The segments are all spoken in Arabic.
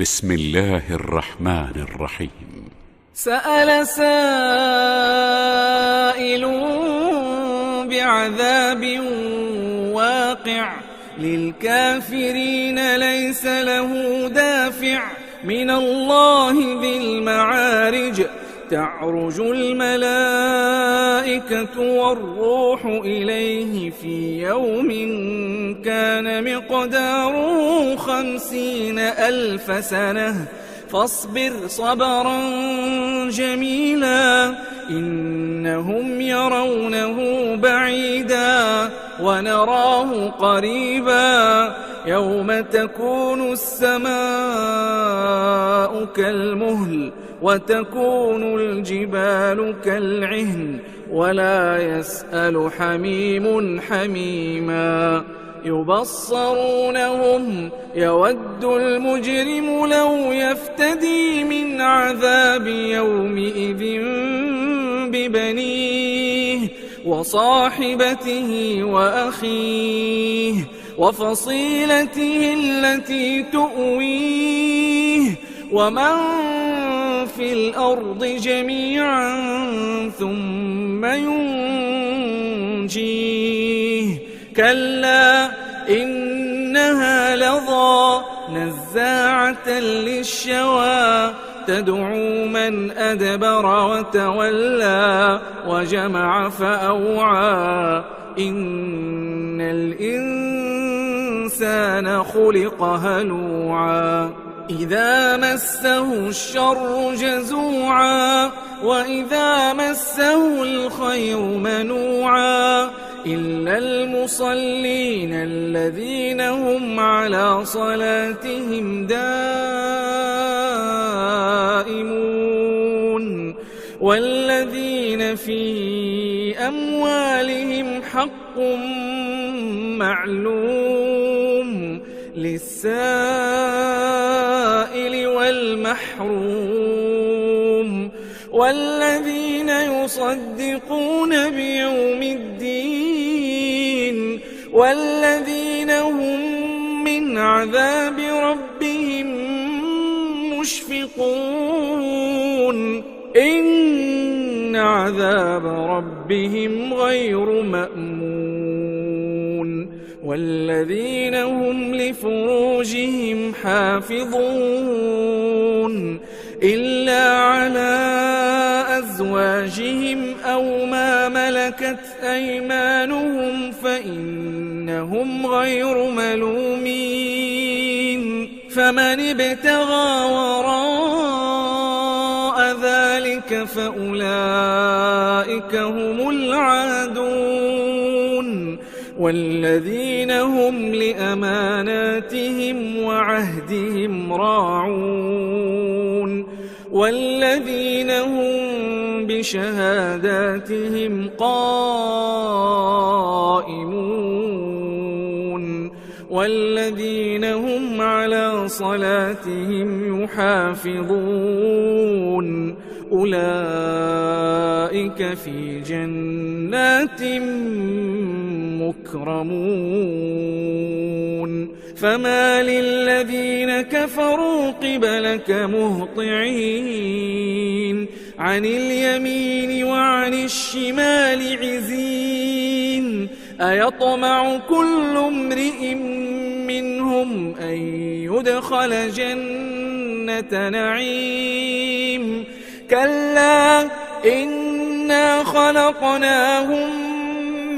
بسم الله الرحمن الرحيم. سأل سائل بعذاب واقع للكافرين ليس له دافع من الله ذي المعارج تعرج الملائكة والروح إليه في يوم كان مقداره 50,000 سنة فاصبر صبرا جميلا إنهم يرونه بعيدا ونراه قريبا يوم تكون السماء كالمهل وتكون الجبال كالعهن ولا يسأل حميم حميما يبصرونهم يود المجرم لو يفتدي من عذاب يومئذ ببنيه وصاحبته وأخيه وفصيلته التي تؤويه ومن في الأرض جميعا ثم ينجيه كلا إنها لظى نزاعة للشوى تدعو من أدبر وتولى وجمع فأوعى إن الإنسان خلق هلوعا إذا مسه الشر جزوعا وإذا مسه الخير منوعا إلا المصلين الذين هم على صلاتهم دائمون والذين في أموالهم حق معلوم للسائل والمحروم والذين يصدقون بيوم الدين والذين هم من عذاب ربهم مشفقون إن عذاب ربهم غير مأمون والذين هم لفروجهم حافظون إلا على أزواجهم أو ما ملكت أيمانهم فإنهم غير ملومين فمن ابتغى وراء ذلك فأولئك هم العادون والذين هم لأماناتهم وعهدهم راعون والذين هم بشهاداتهم قائمون والذين هم على صلاتهم يحافظون أولئك في جنات مكرمون فما للذين كفروا قبلك مهطعين عن اليمين وعن الشمال عزين أيطمع كل امرئ منهم أن يدخل جنة نعيم كلا إنا خلقناهم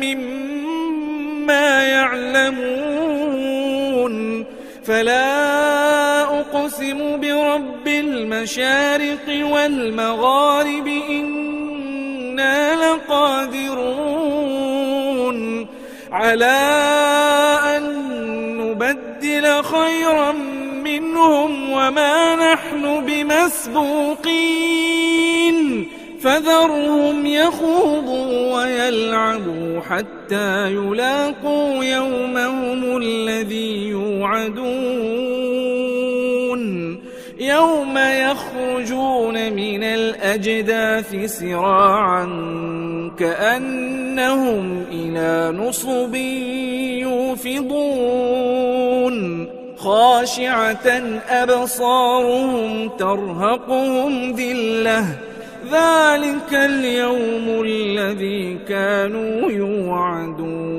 مما يعلمون فلا أقسم برب المشارق والمغارب إنا لقادرون على أن نبدل خيرا منهم وما نحن بمسبوقين فذرهم يخوضوا ويلعبوا حتى يلاقوا يومهم الذي يوعدون يوم يخرجون من الأجداث سراعا كأنهم إلى نصب يوفضون خاشعة أبصارهم ترهقهم ذلة ذلك اليوم الذي كانوا يوعدون